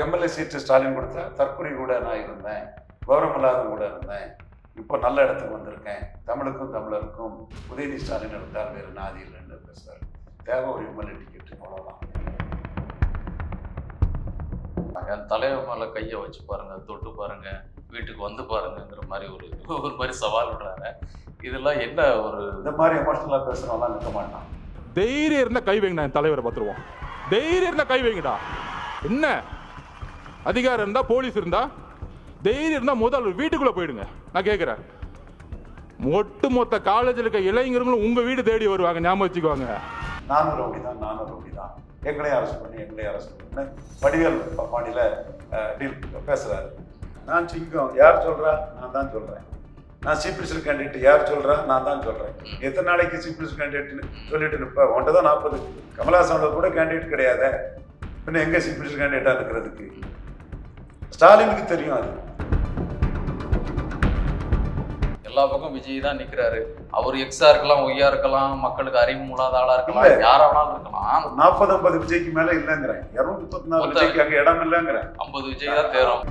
MLA சீட்டு ஸ்டாலின் கொடுத்தா தற்கொலை கூட நான் இருந்தேன், கௌரவம் இல்லாத கூட இருந்தேன், இப்போ நல்ல இடத்துக்கு வந்திருக்கேன், தமிழுக்கும் தமிழருக்கும் உதயநிதி ஸ்டாலின் எடுத்தால் வேறு நாதி இல்லைன்னு பேசுவார். தேவை ஒரு எம்எல்ஏ டிக்கெட், அவ்வளோதான். தலைவர் மேல கையை வச்சு பாருங்க, தொட்டு பாருங்க, வீட்டுக்கு வந்து பாருங்கிற மாதிரி ஒரு மாதிரி சவால் விடுறாங்க. இதெல்லாம் என்ன ஒரு இந்த மாதிரி எமோஷனலாக பேசுகிறவங்களாம் நிற்க மாட்டான். தைரியம் இருந்தால் கை வைங்கடா, என் தலைவரை பார்த்துருவோம். தைரியம் இருந்தால் கை வைங்கடா. என்ன அதிகாரம் இருந்தால், போலீஸ் இருந்தால், தைரியம் இருந்தால் முதல் வீட்டுக்குள்ளே போயிடுங்க. நான் கேட்குறேன், ஒட்டு காலேஜில் இருக்க இளைஞர்களும் உங்கள் வீடு தேடி வருவாங்க, ஞாபகம் வச்சுக்குவாங்க. நானும் ரவுடி தான், எங்களையும் அரெஸ்ட் பண்ணி வடிவேல் மாநில டீல் பேசுகிறாரு. நான் சிங்கம், யார் சொல்கிறா? நான் தான் சொல்கிறேன். நான் சீஃப் மினிஸ்டர் கேண்டிடேட், யார் சொல்கிறா? நான் தான் சொல்கிறேன். எத்தனை நாளைக்கு சீஃப் மினிஸ்டர் கேண்டிடேட்னு சொல்லிட்டு நிற்பேன். உன்ட்ட தான் 40. கமலஹாசனோட கூட கேண்டிடேட் கிடையாது, பின்ன எங்கே சீஃப் மினிஸ்டர் கேண்டிடேட்டாக இருக்கிறதுக்கு? ஸ்டாலினுக்கு தெரியும் அது. எல்லா பக்கம் விஜய் தான் நிற்கிறாரு. அவர் எக்ஸா இருக்கலாம், ஒய்யா இருக்கலாம், மக்களுக்கு அறிவு மூலாத ஆளா இருக்கலாம், யாரானாலும் இருக்கலாம். 40-50 விஜய்க்கு மேலே இல்லைங்கிறேன். 234 விஜய்க்கு அங்கே இடம் இல்லைங்கிறேன். 50 விஜய் தான் தேரும்.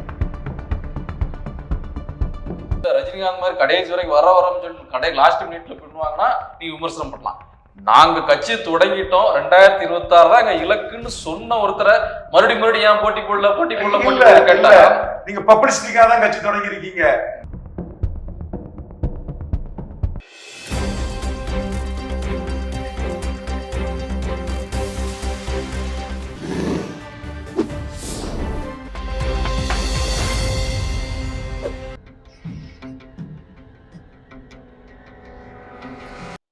ரஜினிகாந்த் மாதிரி கடைசி வரைக்கும் வரம்னு சொல்லிட்டு லாஸ்ட் மினிட்ல பண்ணுவாங்கன்னா நீ விமர்சனம் பண்ணலாம். நாங்க கட்சி தொடங்கிட்டோம் 2026 தான் எங்க இலக்குன்னு சொன்ன ஒருத்தரை மறுபடியும் ஏன் போட்டி போடல கேட்டா, நீங்க பப்ளிசிட்டிக்காக தான் கட்சி தொடங்கி இருக்கீங்க.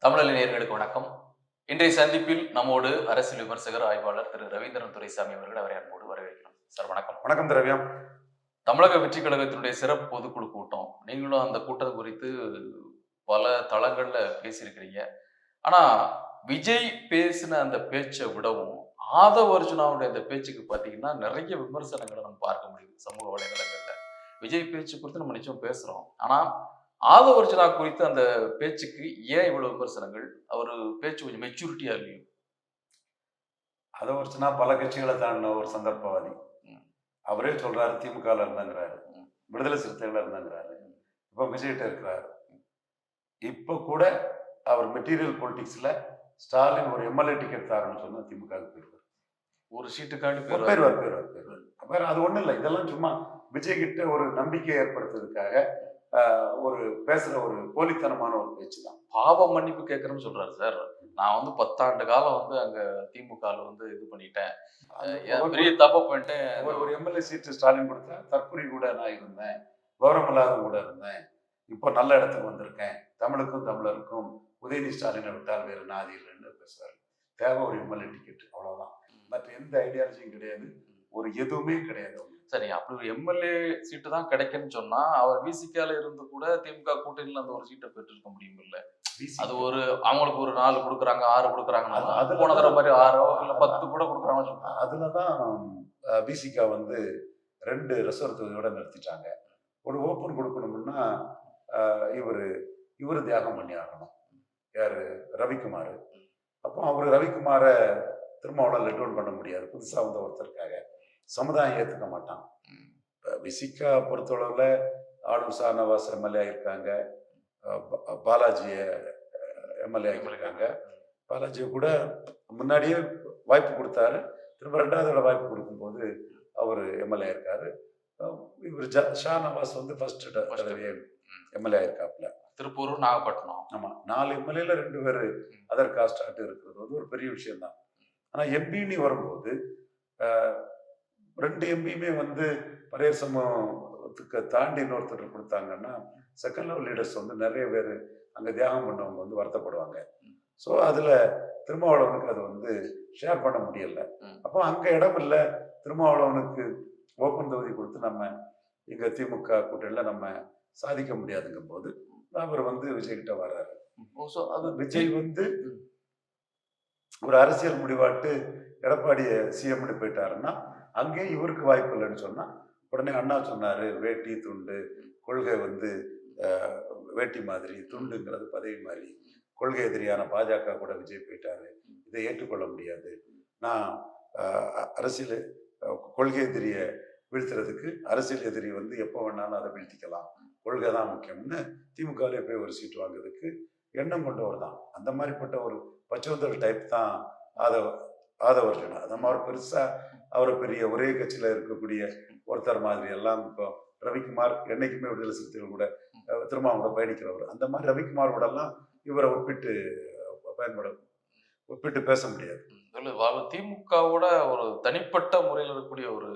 தமிழ் நேயர்களுக்கு வணக்கம். இன்றைய சந்திப்பில் நம்மோடு அரசியல் விமர்சகர் ஆய்வாளர் திரு ரவீந்திரன் துரைசாமி அவர்கள் அவரை அன்போடு வரவேற்கிறோம். சார் வணக்கம். வணக்கம் திரவியம். தமிழக வெற்றி கழகத்தினுடைய சிறப்பு பொதுக்குழு கூட்டம், நீங்களும் அந்த கூட்டம் குறித்து பல தளங்கள்ல பேசியிருக்கிறீங்க. ஆனா விஜய் பேசின அந்த பேச்சை விடவும் ஆதவ அர்ஜுனாவுடைய அந்த பேச்சுக்கு பார்த்தீங்கன்னா நிறைய விமர்சனங்களை நம்ம பார்க்க முடியுது சமூக வலைதளங்கள்ல. விஜய் பேச்சு குறித்து நம்ம நிச்சயம் பேசுறோம், ஆனா ஆதவ அர்ஜுனா குறித்து அந்த பேச்சுக்கு ஏன் இவ்வளவு விமர்சனங்கள்? அவரு பேச்சு கொஞ்சம் மெச்சூரிட்டியா இல்லையோ? ஆதவ அர்ஜுனா பல கட்சிகளை தாண்டின ஒரு சந்தர்ப்பவாதி. அவரே சொல்றாரு திமுகல இருந்தாங்கிறாரு, விடுதலை சிறுத்தைகள் இருந்தாங்கிறாரு, இப்ப விஜய்கிட்ட இருக்கிறாரு. இப்ப கூட அவர் மெட்டீரியல் பொலிட்டிக்ஸ்ல ஸ்டாலின் ஒரு எம்எல்ஏ டிக்கெட் தாருன்னு சொன்னா திமுக போயிருவார். ஒரு சீட்டுக்காண்டி போயிருவார். அது ஒண்ணும் இல்லை, இதெல்லாம் சும்மா விஜய் கிட்ட ஒரு நம்பிக்கை ஏற்படுத்துறதுக்காக ஒரு பேசுற ஒரு போலித்தனமான ஒரு பேச்சு தான். பாவ மன்னிப்பு கேட்கறேன்னு சொல்றாரு சார். நான் 10 ஆண்டு காலம் அங்க திமுக இது பண்ணிட்டேன், பெரிய தப்ப பண்ணிட்டேன். ஒரு எம்எல்ஏ சீட்டு ஸ்டாலின் கொடுத்தா தற்கொலை கூட நான் இருந்தேன், கௌரவம் இல்லாத கூட இருந்தேன், இப்போ நல்ல இடத்துக்கு வந்திருக்கேன், தமிழுக்கும் தமிழருக்கும் உதயநிதி ஸ்டாலினை விட்டால் வேறு நாதி இல்லைன்னு பேசுவார். தேவை ஒரு எம்எல்ஏ டிக்கெட், அவ்வளவுதான். மற்ற எந்த ஐடியாலஜியும் கிடையாது, ஒரு எதுவுமே கிடையாது. சரி, அப்படி ஒரு எம்எல்ஏ சீட்டு தான் கிடைக்குன்னு சொன்னா அவர் விசிகால இருந்து கூட திமுக கூட்டணியில அந்த ஒரு சீட்டை பெற்றிருக்க முடியும் இல்ல? அது ஒரு அவங்களுக்கு ஒரு 4 கொடுக்குறாங்க, 6 கொடுக்குறாங்க, அது போன தடவை மாதிரி 6 இல்ல 10 கூட கொடுக்குறாங்க. அதுலதான் விசிகா 2 ரிசர்வ் தொகுதியோட நிறுத்திட்டாங்க. ஒரு ஓப்பன் கொடுக்கணும்னா இவரு தியாகம் பண்ணி ஆகணும். யாரு? ரவிக்குமார். அப்போ அவரு ரவிக்குமாரை திரும்ப அவ்வளோ லெட் அவுட் பண்ண முடியாது, புதுசா வந்த ஒருத்தருக்காக சமுதாயம் ஏற்றுக்க மாட்டான். விசிகா பொறுத்தளவில் ஆளும் ஷாநவாஸ் எம்எல்ஏ ஆகியிருக்காங்க, பாலாஜிய எம்எல்ஏ ஆகியிருக்காங்க. பாலாஜியை கூட முன்னாடியே வாய்ப்பு கொடுத்தாரு, திரும்ப 2வது வாய்ப்பு கொடுக்கும்போது அவர் எம்எல்ஏ இருக்காரு. இவர் ஷாநவாஸ் ஃபர்ஸ்ட் தடவையே எம்எல்ஏ இருக்காப்புல. திருப்பூர், நாகப்பட்டினம். ஆமா, 4 எம்எல்ஏல 2 பேர் அதர் காஸ்ட் ஆட்டு இருக்கிறது ஒரு பெரிய விஷயம் தான். ஆனா எம்பின்னு வரும்போது 2 எம்பியுமே பரையர் சமூகத்துக்கு தாண்டி இன்னொருத்தர் கொடுத்தாங்கன்னா செகண்ட் லெவல் லீடர்ஸ் நிறைய பேர் அங்கே தியாகம் பண்ணவங்க வருத்தப்படுவாங்க. ஸோ அதில் திருமாவளவனுக்கு அது ஷேர் பண்ண முடியல. அப்போ அங்கே இடம் இல்லை, திருமாவளவனுக்கு ஓப்பன் தொகுதி கொடுத்து நம்ம இங்கே திமுக கூட்டணியில் நம்ம சாதிக்க முடியாதுங்கும் போது அவர் விஜய்கிட்ட வர்றாரு. அது விஜய் ஒரு அரசியல் முடிவாட்டு எடப்பாடியை சிஎம்னு போயிட்டாருன்னா அங்கே இவருக்கு வாய்ப்பு இல்லைன்னு சொன்னா உடனே அண்ணா சொன்னாரு, வேட்டி துண்டு கொள்கை வேட்டி மாதிரி, துண்டுங்கிறது பதவி மாதிரி, கொள்கை எதிரியான பாஜக கூட விஜய் போயிட்டாரு, இதை ஏற்றுக்கொள்ள முடியாது, நான் அரசியல் கொள்கை எதிரிய வீழ்த்துறதுக்கு அரசியல் எதிரி வந்து எப்போ வேணாலும் அதை வீழ்த்திக்கலாம், கொள்கை தான் முக்கியம்னு திமுகவிலே போய் ஒரு சீட் வாங்குறதுக்கு எண்ணம் கொண்டவர் தான். அந்த மாதிரிப்பட்ட ஒரு பச்சோந்தல் டைப் தான் ஆதவர்ஜுனா. நம்ம அவர் பெருசா அவரை பெரிய ஒரே கட்சியில இருக்கக்கூடிய ஒருத்தர் மாதிரி எல்லாம் இப்போ ரவிக்குமார் என்னைக்குமே விடுதலை சிறுத்தைகள் கூட திருமாவும் கூட பயணிக்கிறவர். அந்த மாதிரி ரவிக்குமார் கூட எல்லாம் இவரை ஒப்பிட்டு பேச முடியாது. திமுகவோட ஒரு தனிப்பட்ட முறையில் இருக்கக்கூடிய ஒரு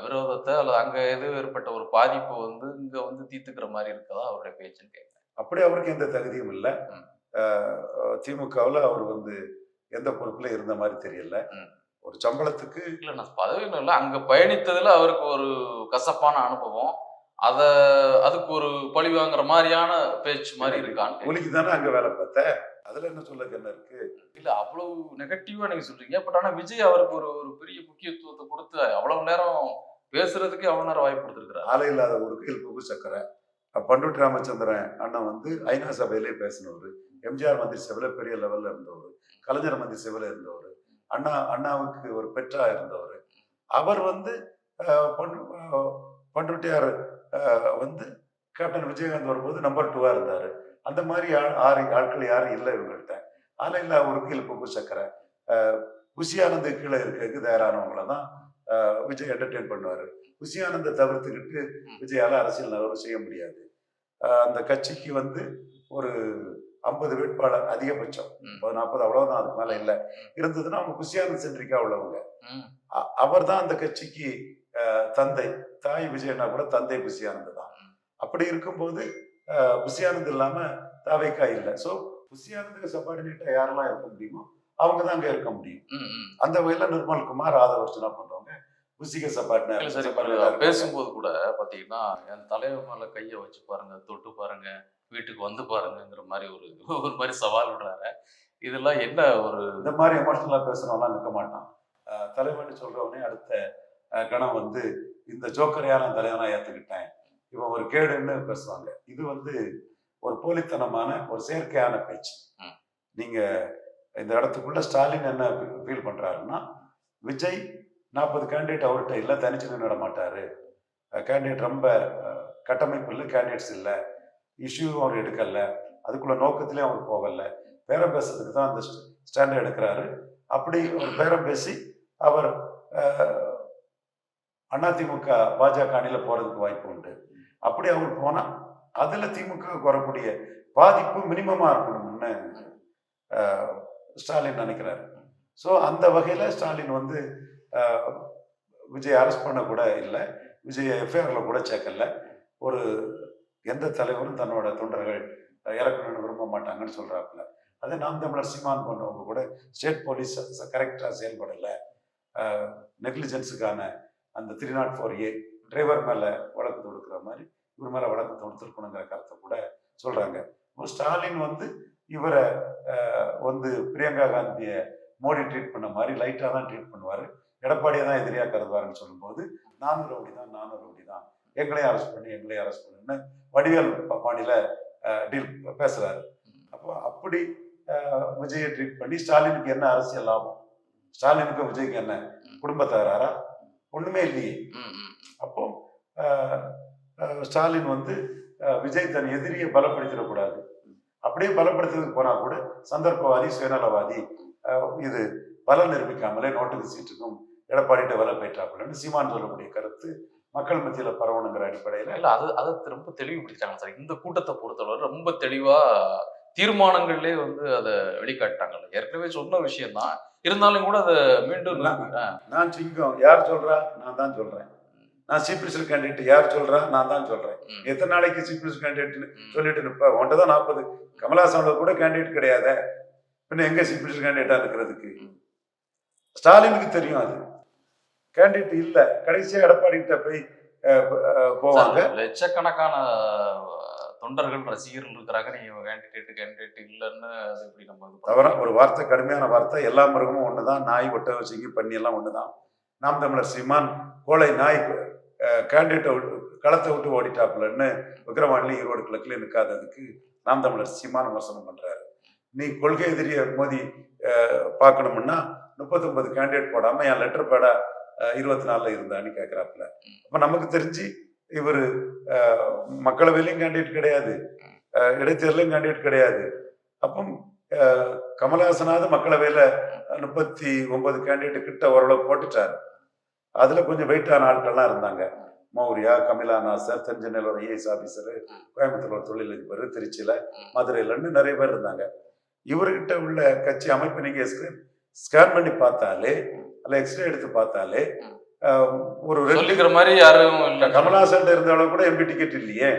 விரோதத்தை அல்லது அங்க எது ஏற்பட்ட ஒரு பாதிப்பு வந்து இங்க வந்து தீர்த்துக்கிற மாதிரி இருக்கதா அவருடைய பேச்சுன்னு கேட்கிறேன். அப்படி அவருக்கு எந்த தகுதியும் இல்லை. திமுகவில் அவர் வந்து எந்த பொறுப்புல இருந்த மாதிரி தெரியல. ஒரு சம்பளத்துக்கு இல்ல நான் பதவின்னு இல்லை, அங்க பயணித்ததுல அவருக்கு ஒரு கசப்பான அனுபவம், அதுக்கு ஒரு பழி வாங்குற மாதிரியான பேச்சு மாதிரி இருக்கான்னு. ஒலிக்கு தானே அங்க வேலை பார்த்த, அதுல என்ன சொல்ல என்ன இருக்கு? இல்ல அவ்வளவு நெகட்டிவா நீங்க சொல்றீங்க. பட் ஆனா விஜய் அவருக்கு ஒரு ஒரு பெரிய முக்கியத்துவத்தை கொடுத்து அவ்வளவு நேரம் பேசுறதுக்கு அவ்வளவு நேரம் வாய்ப்பு கொடுத்துருக்காரு. ஆலை இல்லாத ஊருக்கு இல்புக்கு சக்கரை. பண்டுட்டி ராமச்சந்திரன் அண்ணன் வந்து ஐநா சபையிலே பேசினவர், எம்ஜிஆர் மந்திரி சபையில பெரிய லெவல்ல இருந்தவர், கலைஞர் மந்திரி சபையில இருந்தவர், அண்ணாவுக்கு ஒரு பெற்றா இருந்தவர். அவர் வந்து பண்டுட்டியார் வந்து கேப்டன் விஜயகாந்த் வரும்போது நம்பர் 2 இருந்தாரு. அந்த மாதிரி 6 ஆட்கள் யாரும் இல்லை இவங்கள்ட்ட. ஆலை இல்லா ஊருக்கு இல்புக்கு சக்கரை. குஷியானந்து கீழே இருக்கிறதுக்கு தயாரானவங்கள தான் விஜய் என்டர்டெயின் பண்ணுவாரு. குஷியானந்தை தவிர்த்துக்கிட்டு விஜயால அரசியல் நகர்வு செய்ய முடியாது. அந்த கட்சிக்கு வந்து ஒரு 50 வேட்பாளர் அதிகபட்சம், 40 அவ்வளவுதான், அதுக்கு மேல இல்லை. இருந்ததுன்னா அவங்க குஷியானந்த் சென்ட்ரிக்கா உள்ளவங்க. அவர் தான் அந்த கட்சிக்கு தந்தை. தாய் விஜயனா கூட தந்தை குஷியானந்த் தான். அப்படி இருக்கும்போது குஷியானந்த் இல்லாம தாவேக்கா இல்லை. ஸோ குஷியானந்துக்கு சப்பார்டினேட்டா யாரெல்லாம் இருக்க முடியுமோ அவங்க தான் அங்க இருக்க முடியும். அந்த வகையில நிர்மல்குமார் ஆதவர்ஜுனா பண்றவங்க குஷிக்கு சப்பார்டினேட். பேசும்போது கூட பாத்தீங்கன்னா என் தலைவர் மேல கையை வச்சு பாருங்க, தொட்டு பாருங்க, வீட்டுக்கு வந்து பாருங்கிற மாதிரி ஒரு மாதிரி சவால் விடுறாரு. இதெல்லாம் என்ன ஒரு இந்த மாதிரி எமோஷனலா பேசுறவங்களாம் நிற்க மாட்டான். தலைவன் சொல்றவனே அடுத்த கணம் வந்து இந்த ஜோக்கரையா நான் தலைவனா ஏத்துக்கிட்டேன், இவன் ஒரு கேடுன்னு பேசுவாங்க. இது வந்து ஒரு போலித்தனமான ஒரு செயற்கையான பேச்சு. நீங்க இந்த இடத்துக்குள்ள ஸ்டாலின் என்ன ஃபீல் பண்றாருன்னா, விஜய் 40 கேண்டிடேட் அவர்கிட்ட இல்லை, தனிச்சு நின்றுட மாட்டாரு, கேண்டிடேட் ரொம்ப கட்டமைப்பு இல்லை, கேண்டிடேட்ஸ் இல்லை, இஷ்யூவும் அவர் எடுக்கல, அதுக்குள்ள நோக்கத்திலே அவர் போகல, பேரம் பேசுறதுக்கு தான் அந்த ஸ்டாண்டர்ட் எடுக்கிறாரு. அப்படி ஒரு பேரம் பேசி அவர் அதிமுக பாஜக அணியில போறதுக்கு வாய்ப்பு உண்டு. அப்படி அவர் போனா அதுல திமுக வரக்கூடிய பாதிப்பு மினிமமா இருக்கணும்னு ஸ்டாலின் நினைக்கிறாரு. ஸோ அந்த வகையில ஸ்டாலின் வந்து விஜய் அரெஸ்ட் பண்ண கூட இல்லை, விஜய் எஃப்ஐஆர்ல கூட சேர்க்கல. ஒரு எந்த தலைவரும் தன்னோட தொண்டர்கள் இறக்கணும்னு விரும்ப மாட்டாங்கன்னு சொல்றாப்புல. அதே நாம் தமிழர் சீமான் பண்ணவங்க கூட ஸ்டேட் போலீஸ் கரெக்டா செயல்படலை, நெக்லிஜென்ஸுக்கான அந்த 304A டிரைவர் மேல வழக்கு தொடுக்கிற மாதிரி இவர் மேல வழக்கு தொடுத்திருக்கணுங்கிற கருத்தை கூட சொல்றாங்க. ஸ்டாலின் வந்து இவரை வந்து பிரியங்கா காந்திய மோடி ட்ரீட் பண்ண மாதிரி லைட்டா தான் ட்ரீட் பண்ணுவாரு, எடப்பாடியை தான் எதிரியா கருதுவாருன்னு சொல்லும்போது 400 ரவுடி தான் எங்களையும் அரெஸ்ட் பண்ணுன்னு வடிவேல் பாணியில டீல் பேசுறாரு. அப்போ அப்படி விஜயை ட்ரீட் பண்ணி ஸ்டாலினுக்கு என்ன அரசியல் லாபம்? ஸ்டாலினுக்கு விஜய்க்கு என்ன குடும்ப தகராறா? ஒண்ணுமே இல்லையே. அப்போ ஸ்டாலின் வந்து விஜய் தன் எதிரியை பலப்படுத்திடக்கூடாது. அப்படியே பலப்படுத்துறதுக்கு போனா கூட சந்தர்ப்பவாதி, சுயநலவாதி, இது பலன் நிரூபிக்காமலே நோட்டுக்கு சீட்டுக்கும் எடப்பாடிட்ட வலை போயிட்டாப்புலன்னு சீமான் சொல்லக்கூடிய கருத்து மக்கள் மத்தியில பரவணுங்கிற அடிப்படையில இல்ல அது ரொம்ப தெளிவுபடுத்திட்டாங்க சார். இந்த கூட்டத்தை பொறுத்தவரை ரொம்ப தெளிவா தீர்மானங்கள்லயே வந்து அதை வெளிக்காட்டாங்கல்ல. ஏற்கனவே சொன்ன விஷயம் தான், இருந்தாலும் கூட அதை மீண்டும் நான் சிங்கம் யார் சொல்றா? நான் தான் சொல்றேன். நான் சீஃப் மினிஸ்டர் கேண்டிடேட் யார் சொல்றா? நான் தான் சொல்றேன். எத்தனை நாளைக்கு சீஃப் மினிஸ்டர் கேண்டிடேட்னு சொல்லிட்டு நிற்ப? உன்ட்ட தான் 40. கமலாசனோட கூட கேண்டிடேட் கிடையாது, பின்ன எங்க சீஃப் மினிஸ்டர் கேண்டிடேட்டா இருக்கிறதுக்கு? ஸ்டாலினுக்கு தெரியும் அது கேண்டிடேட் இல்ல. கடைசியா எடப்பாடி கிட்ட போய் போவாங்க. லட்சக்கணக்கான தொண்டர்கள், ரசிகர்கள் இருக்கிறாங்க, நீங்க கேண்டிடேட் இல்லைன்னு அது எப்படி நம்ம தவிர ஒரு வார்த்தை, கடுமையான வார்த்தை. எல்லா மிருகமும் ஒண்ணுதான், நாய், ஒட்டகம், சிங்கி, பண்ணி எல்லாம் ஒண்ணுதான். நாம் தமிழர் சீமான் கோளை நாய் கேண்டிடேட்டை களத்தை விட்டு ஓடிட்டாப்புலன்னு விக்ரவாணி ஈரோடு கிழக்குல நிற்காததுக்கு நாம் தமிழர் சீமான் விமர்சனம் பண்றாரு. நீ கொள்கை எதிரிய மோதி பார்க்கணும்னா 39 கேண்டிடேட் போடாம என் லெட்டர் பேடா 24ல் இருந்தான்னு கேட்கிறாப்புல. அப்ப நமக்கு தெரிஞ்சு இவர் மக்களவையிலையும் கேண்டிடேட் கிடையாது, இடைத்தேர்தலையும் கேண்டிடேட் கிடையாது. அப்போ கமலஹாசனாவது மக்களவையில 39 கேண்டிடேட் கிட்ட ஓரளவு போட்டுட்டாரு. அதுல கொஞ்சம் வெயிட்டான ஆட்கள்லாம் இருந்தாங்க. மௌரியா, கமிலா நாசர், தென்சென்னையில் ஒரு ஐஏஎஸ் ஆபீசரு, கோயம்புத்தூர்ல ஒரு தொழிலதிபர், திருச்சியில, மதுரையிலன்னு நிறைய பேர் இருந்தாங்க. இவர்கிட்ட உள்ள கட்சி அமைப்பு நீங்க ஸ்கேன் பண்ணி பார்த்தாலே, அல்ல எக்ஸ்ரே எடுத்து பார்த்தாலே ஒரு சொல்லிக்கிற மாதிரி யாரும் இல்லை. கமலஹாசன் இருந்த அளவு கூட எம்பி டிக்கெட் இல்லையே.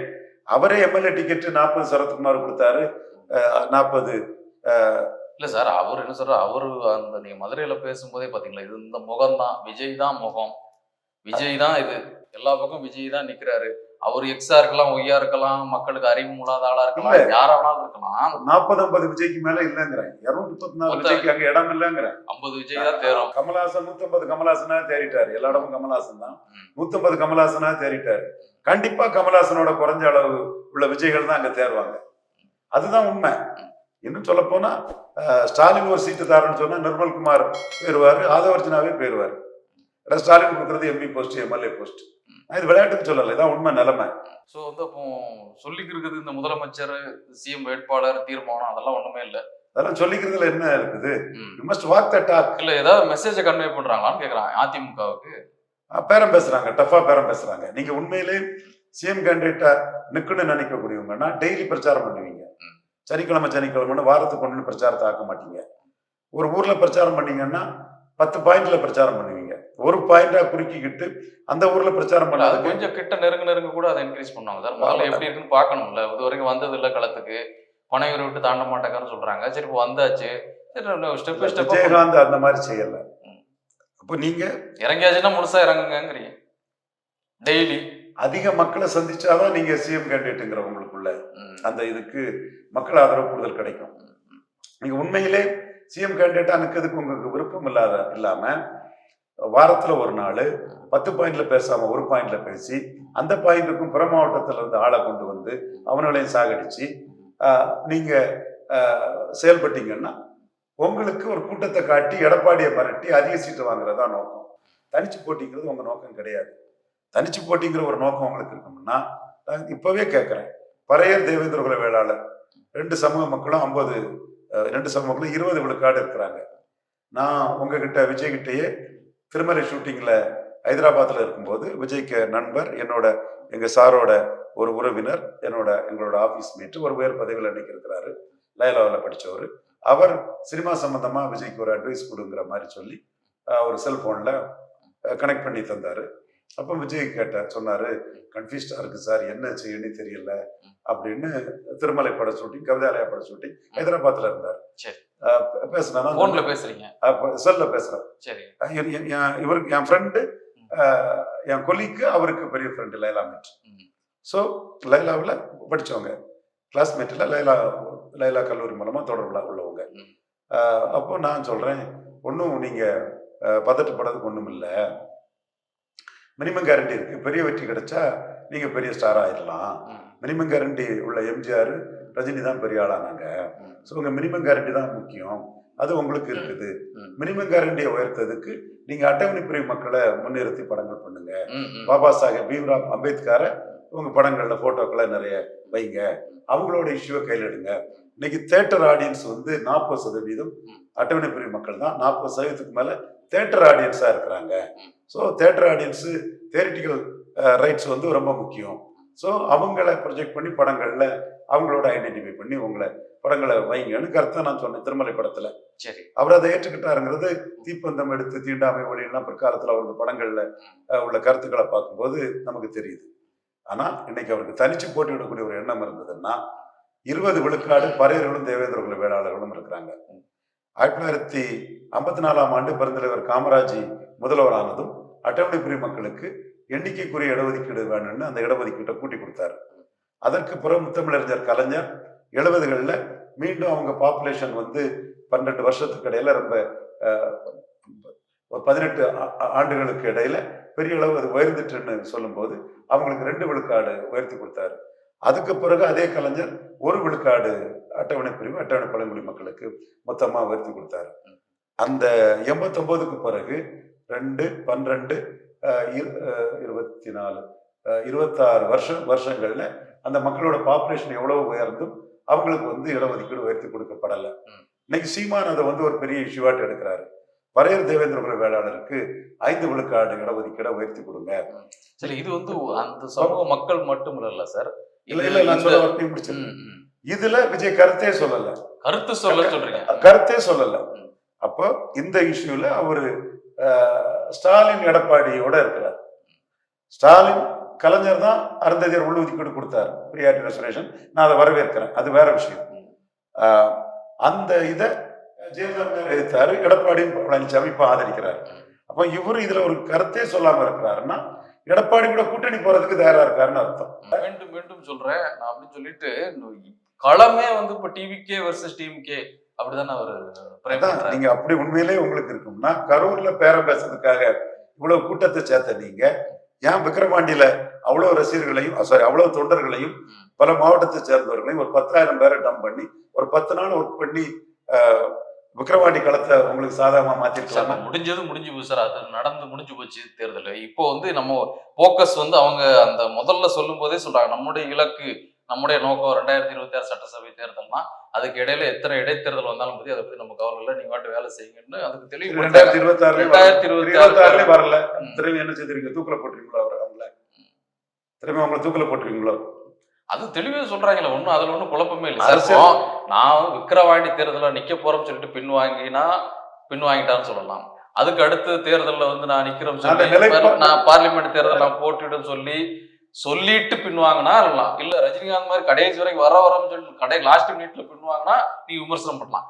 அவரே எம்எல்ஏ டிக்கெட் 40 சரத்குமார் கொடுத்தாரு. 40 இல்ல சார், அவர் என்ன சொல்ற, அவரு அந்த நீங்க மதுரையில பேசும்போதே பாத்தீங்களா, இது இந்த முகம் தான், விஜய் தான் முகம், விஜய் தான் இது, எல்லா பக்கம் விஜய் தான் நிக்கிறாரு. அவர் எக்ஸா இருக்கலாம், ஒய்யா இருக்கலாம், மக்களுக்கு அறிவு இல்லாத ஆளா இருக்கலாம், யாரா வேணாலும் இருக்கலாம். 40-50 விஜய்க்கு மேல இல்லங்கிறேன். 234 விஜய்க்கு அங்க இடம் இல்லங்கிறேன். 50 விஜய் தான் தேரும். கமலஹாசன் 150 கமலஹாசனா தேறிட்டாரு. எல்லா இடமும் கமலஹாசன் தான். 150 கமலஹாசனா தேறிட்டாரு. கண்டிப்பா கமலஹாசனோட குறைஞ்ச அளவு உள்ள விஜய்கள் தான் அங்க தேர்வாங்க. அதுதான் உண்மை. இன்னும் சொல்ல போனா ஸ்டாலின் ஒரு சீட்டு தாருன்னு சொன்னா நிர்மல்குமார் போயிருவாரு, ஆதவர்ஜனாவே போயிருவாரு. ஸ்டாலின் கொடுக்கறது எம்பி போஸ்ட், எம்எல்ஏ போஸ்ட். நான் இது விளையாட்டுன்னு சொல்லலை, இதான் உண்மை நிலைமை. ஸோ வந்து அப்போ சொல்லிக்கிறது இந்த முதலமைச்சர், சிஎம் வேட்பாளர், தீர்மானம் அதெல்லாம் ஒண்ணுமே இல்லை. அதெல்லாம் சொல்லிக்கிறதுல என்ன இருக்குது? You must walk the talk. இல்ல ஏதாவது மெசேஜை கன்வே பண்றாங்களான்னு கேக்குறான் அதிமுகவுக்கு. பேரம் பேசுறாங்க, டஃபா பேரம் பேசுறாங்க. நீங்க உண்மையிலே சிஎம் கேண்டிடேட்டா நிக்கணும்னு நினைக்கக்கூடியவங்கன்னா டெய்லி பிரச்சாரம் பண்ணுவீங்க. சனிக்கிழமைன்னு வாரத்துக்கு ஒன்று பிரச்சாரத்தை ஆக்க மாட்டீங்க. ஒரு ஊர்ல பிரச்சாரம் பண்ணீங்கன்னா 10 பாயிண்ட்ல பிரச்சாரம் பண்ணுவீங்க. ஒரு பாயிண்டா குறுக்கிக்கிட்டு அந்த ஊர்ல பிரச்சாரம் பண்ணாது. கொஞ்சம் கிட்ட நெருங்க கூட அதை என்கரேஜ் பண்ணுவாங்க சார். முதல்ல எப்படி இருக்குன்னு பார்க்கணும்ல. இது வரைக்கும் வந்தது இல்லை களத்துக்கு, பனையூரை விட்டு தாண்ட மாட்டாங்கன்னு சொல்றாங்க. சரி இப்போ வந்தாச்சு, ஸ்டெப் பை ஸ்டெப். விஜயகாந்த் அந்த மாதிரி செய்யல. அப்போ நீங்க இறங்கியாச்சுன்னா முழுசா இறங்குங்கிறீங்க. டெய்லி அதிக மக்களை சந்திச்சாதான் நீங்க சிஎம் கேண்டிடேட்டுங்கிற உங்களுக்குள்ள அந்த இதுக்கு மக்கள் ஆதரவு கூடுதல் கிடைக்கும். நீங்க உண்மையிலே சிஎம் கேண்டிடேட்டா நிற்கிறதுக்கு உங்களுக்கு விருப்பம் இல்லாம வாரத்துல ஒரு நாள் 10 பாயிண்ட்ல பேசாம ஒரு பாயிண்ட்ல பேசி அந்த பாயிண்ட்டுக்கும் புற மாவட்டத்துல இருந்து ஆளை கொண்டு வந்து அவங்களையும் சாகடிச்சு நீங்க செயல்பட்டீங்கன்னா உங்களுக்கு ஒரு கூட்டத்தை காட்டி எடப்பாடியை மிரட்டி அதிக சீட்டு வாங்குறதா நோக்கம். தனிச்சு போட்டிங்கிறது உங்க நோக்கம் கிடையாது. தனிச்சு போட்டிங்கிற ஒரு நோக்கம் உங்களுக்கு இருக்கணும்னா நான் இப்பவே கேட்கிறேன், பறையர் தேவேந்திர குல வேளாளர் 2 சமூக மக்களும் 2 சமூக மக்களும் 20 விழுக்காடு இருக்கிறாங்க. நான் உங்ககிட்ட விஜய் கிட்டேயே திருமலை ஷூட்டிங்ல ஹைதராபாத்ல இருக்கும்போது விஜய்க்கு நண்பர், எங்க சாரோட ஒரு உறவினர், எங்களோட ஆபீஸ் மீட்டு, ஒரு உயர் பதவியில் இன்னைக்கு இருக்கிறாரு, லைலாவில் படிச்சவர். அவர் சினிமா சம்பந்தமா விஜய்க்கு ஒரு அட்வைஸ் கொடுங்கிற மாதிரி சொல்லி ஒரு செல்போன்ல கனெக்ட் பண்ணி தந்தாரு. அப்போ விஜய் சொன்னாரு, கன்ஃபியூஸ்டா இருக்கு சார், என்ன செய்யணும்னு தெரியல அப்படின்னு. திருமலை பட ஷூட்டிங், கவிதாலயா பட ஷூட்டிங் ஹைதராபாத்ல இருந்தாரு. பேசுறேன், பேசுறீங்க, செல்ல பேசுறேன். இவருக்கு என் ஃப்ரெண்டு, என் கொலிக்கு அவருக்கு பெரிய ஃப்ரெண்டு லைலா மேட். ஸோ லைலாவில் படிச்சவங்க, கிளாஸ்மேட்டில் லைலா கல்லூரி மூலமா தொடர்புல உள்ளவங்க. அப்போ நான் சொல்றேன், ஒன்றும் நீங்க பதட்டப்படுறதுக்கு ஒன்றும் இல்லை, மினிமம் கேரண்டி இருக்கு. பெரிய வெற்றி கிடைச்சா நீங்க பெரிய ஸ்டார் ஆயிடலாம். மினிமம் கேரண்டி உள்ள எம்ஜிஆர், ரஜினி தான் பெரிய ஆளானாங்க. ஸோ உங்க மினிமம் கேரண்டி தான் முக்கியம், அது உங்களுக்கு இருக்குது. மினிமம் கேரண்டியை உயர்த்ததுக்கு நீங்க அட்டவணை பிரிவு மக்களை முன்னிறுத்தி படங்கள் பண்ணுங்க. பாபா சாஹேப் பீம்ராவ் அம்பேத்கரை உங்க படங்கள்ல போட்டோக்களை நிறைய வைங்க, அவங்களோட இஷ்யூவை கையில் எடுங்க. இன்னைக்கு தியேட்டர் ஆடியன்ஸ் 40% அட்டவணை பிரிவு மக்கள் தான். 40% மேல தியேட்டர் ஆடியன்ஸா இருக்கிறாங்க. So theatre audience theatrical rights ரொம்ப முக்கியம். ஸோ அவங்கள ப்ரொஜெக்ட் பண்ணி படங்கள்ல அவங்களோட ஐடென்டிஃபை பண்ணி உங்களை படங்களை வைங்கன்னு கருத்தை நான் சொன்னேன் திருமலை படத்துல. சரி, அவர் அதை ஏற்றுக்கிட்டாருங்கிறது தீப்பந்தம் எடுத்து, தீண்டாமை ஒளியெல்லாம் பிற்காலத்துல அவரோட படங்கள்ல உள்ள கருத்துக்களை பார்க்கும்போது நமக்கு தெரியுது. ஆனா இன்னைக்கு அவருக்கு தனிச்சு போட்டியிடக்கூடிய ஒரு எண்ணம் இருந்ததுன்னா 20 விழுக்காடு பறையர்களும் தேவேந்திர குல வேளாளர்களும் இருக்கிறாங்க. 1954ஆம் ஆண்டு பெருந்தலைவர் காமராஜ் முதல்வரானதும் அட்டவணை பிரிவு மக்களுக்கு எண்ணிக்கைக்குரிய இடஒதுக்கீடு வேணும்னு அந்த இடஒதுக்கீட்டை கூட்டி கொடுத்தாரு. அதற்கு பிறகு முத்தமிழறிஞர் கலைஞர் 70களில் மீண்டும் அவங்க பாப்புலேஷன் 12 வருஷத்துக்கு இடையில ரொம்ப 18 ஆண்டுகளுக்கு இடையில பெரிய அளவு அது உயர்ந்துட்டுன்னு சொல்லும்போது அவங்களுக்கு 2 விழுக்காடு உயர்த்தி கொடுத்தாரு. அதுக்கு பிறகு அதே கலைஞர் 1 விழுக்காடு அட்டவணை பிரிவு, அட்டவணை பழங்குடி மக்களுக்கு மொத்தமா உயர்த்தி கொடுத்தாரு. அந்த 89க்கு பிறகு 2/12 24 26 வருஷங்கள்ல அந்த மக்களோட பாப்புலேஷன் எவ்வளவு உயர்ந்தும் அவங்களுக்கு வந்து இடஒதுக்கீடு உயர்த்தி கொடுக்கப்படலை. இன்னைக்கு சீமான் அதை வந்து ஒரு பெரிய இஷ்யூவாட்டு எடுக்கிறாரு. பரையர் தேவேந்திர குல வேளாளருக்கு 5 விழுக்காடு இடஒதுக்கீடை உயர்த்தி கொடுங்க. சரி, இது வந்து அந்த சமூக மக்கள் மட்டும் இல்ல சார். இல்ல நான் சொல்ல வரட்டி முடிச்சிருக்கேன். இதுல விஜய் கருத்தே சொல்லல, கருத்து சொல்றீங்க, கருத்தே சொல்லல. அப்போ இந்த இஷ்யூல அவரு ஸ்டாலின் எடப்பாடியோட இருக்கிறார். ஸ்டாலின் கலைஞர் தான் அருந்ததியர் உள்ளொதுக்கீடு கொடுத்தாரு, பிரியாரிட்டி ரெசர்வேஷன். நான் அதை வரவேற்கிறேன், அது வேற விஷயம். அந்த இதை ஜெயலலிதா எதிர்த்தாரு, எடப்பாடி பழனிசாமி இப்ப ஆதரிக்கிறாரு. அப்ப இவரு இதுல ஒரு கருத்தே சொல்லாம இருக்கிறாருன்னா எடப்பாடி கூட கூட்டணி போறதுக்கு தயாரா இருக்காருன்னு அர்த்தம். மீண்டும் மீண்டும் சொல்றேன் நான் அப்படின்னு சொல்லிட்டு களமே வந்து இப்ப டிவிகே வர்சஸ் டிஎம்கே அப்படிதானே அவரு. நீங்க அப்படி உண்மையிலேயே உங்களுக்கு இருக்கும்னா கரூர்ல பேரம் பேசுறதுக்காக இவ்வளவு கூட்டத்தை சேர்த்த நீங்க ஏன் விக்கிரவாண்டியில அவ்வளவு ரசிகர்களையும் அவ்வளவு தொண்டர்களையும் பல மாவட்டத்தை சேர்ந்தவர்களையும் ஒரு 10,000 பேரை டம்ப் பண்ணி ஒரு 10 நாள் ஒர்க் பண்ணி விக்கிரவாண்டி களத்தை உங்களுக்கு சாதகமா மாத்திருக்கலாம். முடிஞ்சு போச்சு சார், அது நடந்து முடிஞ்சு போச்சு தேர்தல். இப்போ வந்து நம்ம போக்கஸ் வந்து அவங்க அந்த முதல்ல சொல்லும் போதே சொல்றாங்க, நம்முடைய இலக்கு நம்முடைய நோக்கம் 2026 சட்டசபை தேர்தல்னா அதுக்கு இடையில எத்தனை இடைத்தேர்தல் வந்தாலும் பத்தி அதை பத்தி நம்ம கவலை இல்லை, நீங்க வாட்டு வேலை செய்யுங்கன்னு அதுக்கு தெளிவு. 2026 வரல, திரும்பி என்ன செய்திருக்கீங்க, தூக்கில போட்டுருக்கீங்களோ அவங்கள, திரும்பி அவங்களை தூக்கில போட்டுருக்கீங்களோ, அது தெளிவே சொல்றாங்களே. ஒன்னும் அதுல ஒன்றும் குழப்பமே இல்லை சார். நான் விக்கிரவாண்டி தேர்தலில் நிக்க போறோம்னு சொல்லிட்டு பின் வாங்கிட்டான்னு சொல்லலாம். அதுக்கு அடுத்த தேர்தலில் வந்து நான் நிக்கிறோம் சொல்லி நான் பார்லிமெண்ட் தேர்தல் நான் போட்டிடும் சொல்லிட்டு பின் வாங்கினா இல்ல ரஜினிகாந்த் மாதிரி கடைசி வரைக்கும் வரம்னு சொல்லி லாஸ்ட் மினிட்ல பின் வாங்கினா நீ விமர்சனம் பண்ணலாம்.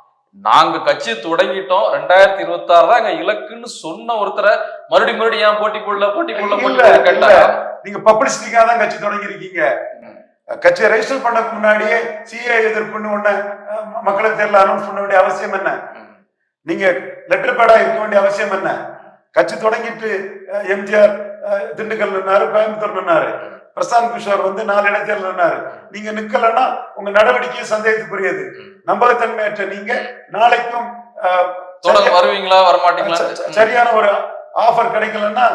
நாங்க கட்சி தொடங்கிட்டோம் 2026 தான் எங்க இலக்குன்னு சொன்ன ஒருத்தரை மறுபடியும் ஏன் போட்டி போடல கேட்டா நீங்க பப்ளிசிட்டிக்காக தான் கட்சி தொடங்கி இருக்கீங்க. கட்சியை ரெஜிஸ்டர் பண்ணக்கு முன்னாடியே சிஏ எதிர்ப்புன்னு ஒண்ணு மக்களுக்கு தெரியல அனௌன்ஸ் பண்ண வேண்டிய அவசியம் என்ன? நீங்க லெட்டர் பேடா இருக்க வேண்டிய அவசியம் என்ன? கட்சி தொடங்கிட்டு எம்ஜிஆர் திண்டுக்கல் நின்னாரு, கோயம்புத்தூர் நின்னாரு, பிரசாந்த் கிஷோர் வந்து 4 இடத்துல நின்னாரு. நீங்க நிக்கலன்னா உங்க நடவடிக்கை சந்தேகத்துக்குரியது, நம்பகத்தன்மையற்ற. நீங்க நாளைக்கும் வருவீங்களா வரமாட்டீங்களா, சரியான ஒரு ஆஃபர் கிடைக்கலன்னா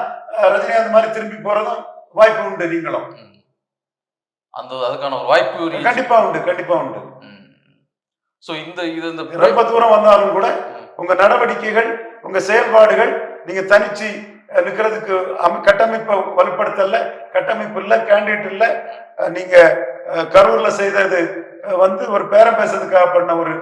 ரஜினிகாந்த் மாதிரி திரும்பி போறதும் வாய்ப்பு உண்டு. நீங்களும் அதுக்கான ஒரு வாய்ப்பு கண்டிப்பா உண்டு. சோ இந்த ரொம்ப தூரம் வந்தாலும் கூட உங்க நடவடிக்கைகள், உங்க செயல்பாடுகள், நீங்க தனிச்சு நிக்கிறதுக்கு கட்டமைப்பை வலுப்படுத்தல, கட்டமைப்பு இல்ல, கேண்டிடேட் இல்ல. நீங்க கரூர்ல செய்தது வந்து ஒரு பேரம் பேசுறதுக்காக பண்ண ஒரு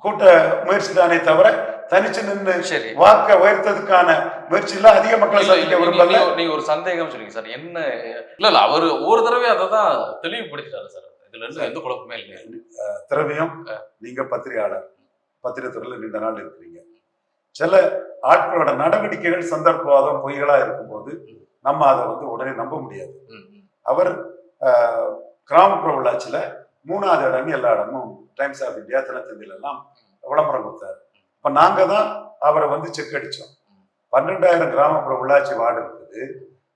கூட்ட முயற்சி தானே தவிர தனிச்சு நின்று வாக்க உயர்த்ததுக்கான முயற்சி இல்ல. அதிக மக்களை சந்திக்க விரும்பல. நீங்க ஒரு சந்தேகம் சொல்லுங்க சார், என்ன இல்ல அவரு ஒரு தடவை அதை தான் தெளிவுபடுத்திட்டாரு சார். இதுல இருந்து எந்த குழப்பமே இல்லை. திரவியம், நீங்க பத்திரிகையாளர், பத்திரிகை துறையில நீண்ட நாள் இருக்கிறீங்க. சில ஆட்களோட நடவடிக்கைகள் சந்தர்ப்பவாதம் பொய்களா இருக்கும்போது நம்ம அதை வந்து உடனே நம்ப முடியாது. அவர் கிராமப்புற உள்ளாட்சியில 3வது இடம்னு எல்லா இடமும் டைம்ஸ் ஆஃப் இந்தியா, தினத்தந்தில எல்லாம் விளம்பரம் கொடுத்தாரு. இப்ப நாங்க தான் அவரை வந்து செக் அடிச்சோம். 12,000 கிராமப்புற உள்ளாட்சி வார்டு இருக்குது.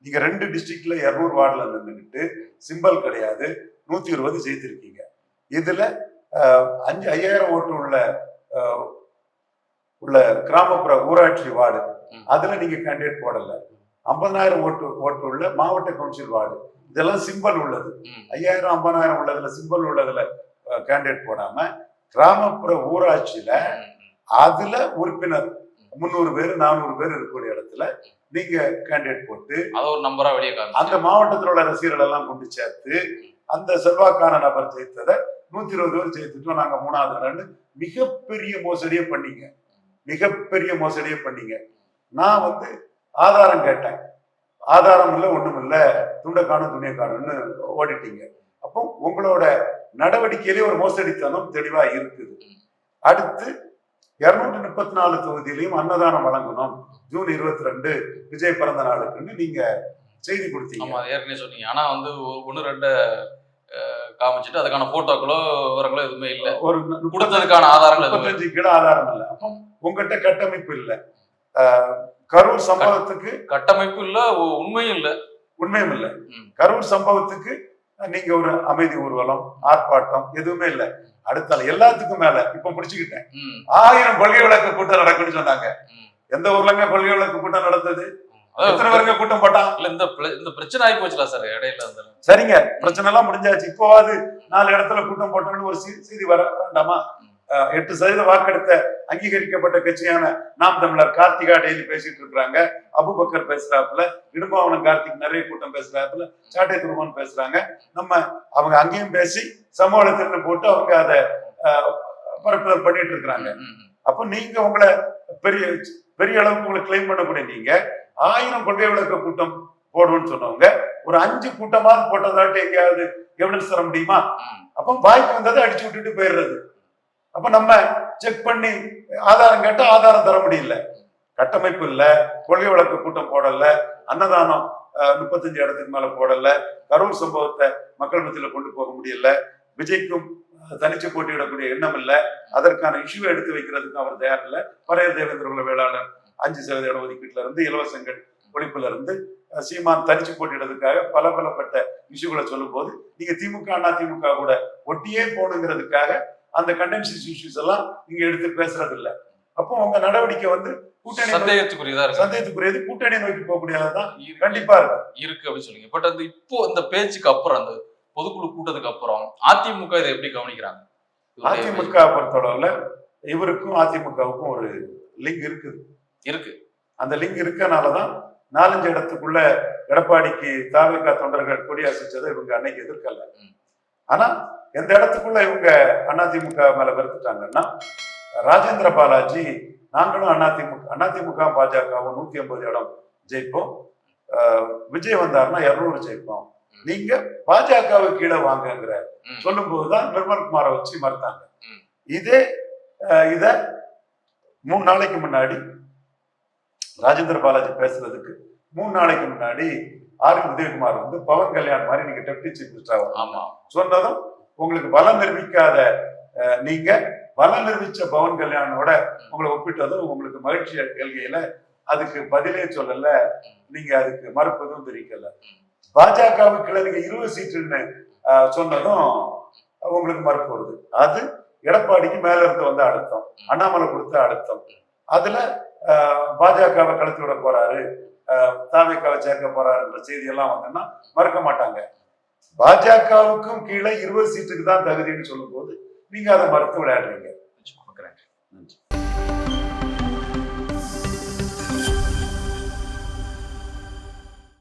நீங்க 2 டிஸ்ட்ரிக்ட்ல 200 வார்டுல நின்றுட்டு சிம்பல் கிடையாது 120 ஜெயித்திருக்கீங்க. இதுல 5,000 ஓட்டு உள்ள கிராமப்புற ஊராட்சி வார்டு, அதுல நீங்க கேண்டிடேட் போடல. 50,000 ஓட்டு உள்ள மாவட்ட கவுன்சில் வார்டு, இதெல்லாம் சிம்பல் உள்ளது. 5,000 50,000 உள்ளதுல சிம்பல் உள்ளதுல கேண்டிடேட் போடாம கிராமப்புற ஊராட்சியில அதுல உறுப்பினர் 300 பேர் 400 பேர் இருக்கக்கூடிய இடத்துல நீங்க கேண்டிடேட் போட்டு ஒரு நம்பரா வெளியே அந்த மாவட்டத்தில் உள்ள ரசிகர்கள் எல்லாம் கொண்டு சேர்த்து அந்த செல்வாக்கான நபர் ஜெயித்ததை 120 பேர் ஜெயித்துட்டோம் நாங்க 3வது இடம்னு மிகப்பெரிய மோசடியை பண்ணீங்க. நான் வந்து ஆதாரம் கேட்டேன், ஆதாரம் இல்லை, ஒண்ணும் இல்லை, துண்டை காணும் துணியை காணும்னு ஓடிட்டீங்க. அப்போ உங்களோட நடவடிக்கையிலே ஒரு மோசடித்தனம் தெளிவா இருக்குது. அடுத்து 234 தொகுதியிலையும் அன்னதானம் வழங்கணும், ஜூன் 22 விஜய் பிறந்த நாளுக்குன்னு நீங்க செய்தி கொடுத்தீங்க. ஏற்கனவே சொன்னீங்க. ஆனா வந்து 1-2 காமிச்சிட்டு அதுக்கான போட்டோக்களோ விவரங்களோ எதுவுமே இல்லை, ஒரு கொடுத்ததுக்கான ஆதாரங்கள் 35 கிலோ ஆதாரம் இல்லை. அப்போ உங்ககிட்ட கட்டமைப்பு இல்லை. கரூர் சம்பவத்துக்கு கட்டமைப்பு இல்ல, உண்மையும் இல்லை. கரூர் சம்பவத்துக்கு நீங்க ஒரு அமைதி ஊர்வலம், ஆர்ப்பாட்டம் எதுவுமே இல்லை. அடுத்தால எல்லாத்துக்கும் மேல இப்ப முடிச்சுக்கிட்டேன், 1000 கொள்கை விளக்க கூட்டம் நடக்குன்னு சொன்னாங்க. எந்த ஊர்லங்க கொள்கை விளக்கு கூட்டம் நடந்தது? எத்தனை அதாவது பேருங்க கூட்டம் போட்டான்? இல்ல இந்த பிரச்சனை ஆகி போச்சுல சார் இடையில அந்த சரிங்க, பிரச்சனை எல்லாம் முடிஞ்சாச்சு. இப்போவாது 4 இடத்துல கூட்டம் போட்டோம்னு ஒரு செய்தி வர வேண்டாமா? 8% வாக்கெடுத்த அங்கீகரிக்கப்பட்ட கட்சியான நாம் தமிழர் கார்த்திகா டெய்லி பேசிட்டு இருக்கிறாங்க, அபுபக்கர் பேசுறாப்புல, இடும்பாவனம் கார்த்திக் நிறைய கூட்டம் பேசுறாப்புல, சாட்டை துருவன் பேசுறாங்க. நம்ம அவங்க அங்கேயும் பேசி சமூக வலைத்தளத்துல போட்டு அவங்க அதை பரப்புதல் பண்ணிட்டு இருக்கிறாங்க. அப்ப நீங்க உங்களை பெரிய பெரிய அளவுக்கு உங்களை கிளைம் பண்ணக்கூடிய நீங்க 1000 கொள்கை விளக்க கூட்டம் போடுவோம்னு சொன்னவங்க ஒரு 5 கூட்டமாவது போட்டதாட்டு எங்கேயாவது எவிடன்ஸ் தர முடியுமா? அப்ப வாய்ப்பு வந்ததை அடிச்சு விட்டுட்டு போயிடுறது. அப்ப நம்ம செக் பண்ணி ஆதாரம் கேட்டா ஆதாரம் தர முடியல, கட்டமைப்பு இல்ல, கொள்கை விளக்க கூட்டம் போடல, அன்னதானம் 35 இடத்துக்கு மேல போடல, கரூர் சம்பவத்தை மக்கள் மத்தியில கொண்டு போக முடியல, விஜய்க்கும் தனிச்சு போட்டியிடக்கூடிய எண்ணம் இல்ல, அதற்கான இஷ்யூவை எடுத்து வைக்கிறதுக்கும் அவர் தயார் இல்ல. பரையர் தேவேந்திர குல வேளாளர் 5% இடஒதுக்கீட்டுல இருந்து, இலவசங்கள் ஒழிப்புல இருந்து, சீமான் தனிச்சு போட்டியிடுறதுக்காக பலப்பட்ட இஷ்யூகளை சொல்லும் போது நீங்க திமுக அதிமுக கூட ஒட்டியே போகணுங்கிறதுக்காக அந்த கண்டென்சியஸ் இஷ்யூஸ் எல்லாம் நீங்க எடுத்து பேசுறது இல்ல. அப்போ உங்க நடவடிக்கை வந்து கூட்டணி சந்தேகத்துக்குரியது, கூட்டணி நோக்கி போகக்கூடியதான் கண்டிப்பா இருக்கு அப்படின்னு சொல்லுங்க. பட் அந்த இப்போ இந்த பேச்சுக்கு அப்புறம் அந்த பொதுக்குழு கூட்டத்துக்கு அப்புறம் அதிமுக இதை எப்படி கவனிக்கிறாங்க? அதிமுக பொறுத்தளவுல இவருக்கும் அதிமுகவுக்கும் ஒரு லிங்க் இருக்கு. அந்த லிங்க் இருக்கனாலதான் 4-5 இடத்துக்குள்ள எடப்பாடிக்கு தாவேகா தொண்டர்கள் கொடியாசிச்சதை இவங்க அன்னைக்கு எதிர்க்கல. ஆனா எந்த இடத்துக்குள்ள இவங்க அதிமுக மேல வெறுத்துட்டாங்கன்னா, ராஜேந்திர பாலாஜி நாங்களும் அதிமுக பாஜகவும் 150 இடம் ஜெயிப்போம், விஜய் வந்தாருன்னா 200 ஜெயிப்போம், நீங்க பாஜகவை கீழே வாங்குங்கிற சொல்லும் போதுதான் நிர்மல்குமாரை வச்சு மறுத்தாங்க. இத 3 நாளைக்கு முன்னாடி ராஜேந்திர பாலாஜி பேசுறதுக்கு 3 நாளைக்கு முன்னாடி ஆர் உதயகுமார் வந்து பவன் கல்யாண் மாதிரி நீங்க டெப்டி சீஃப் மினிஸ்டர் சொன்னதும் உங்களுக்கு பலம் நிரூபிக்காத நீங்க பலம் நிரூபிச்ச பவன் கல்யாணோட உங்களை ஒப்பிட்டதும் உங்களுக்கு மகிழ்ச்சி கேள்வியில அதுக்கு பதிலே சொல்லல, நீங்க அதுக்கு மறுப்பதும் தெரிவிக்கல. பாஜகவுக்குள்ள நீங்க 20 சீட்டுன்னு சொன்னதும் உங்களுக்கு மறுப்பு வருது. அது எடப்பாடிக்கு மேல இருந்து வந்த அழுத்தம், அண்ணாமலை கொடுத்த அழுத்தம். அதுல பாஜகவை கலத்தி விட போறாரு, தாவேகாவை சேர்க்க போறாருன்ற செய்தியெல்லாம் வந்தோம்னா மறுக்க மாட்டாங்க. பாஜகவுக்கும் கீழே 20 சீட்டுக்கு தான் தகுதின்னு சொல்லும் போது நீங்க அதை மறுத்து விளையாடுறீங்க.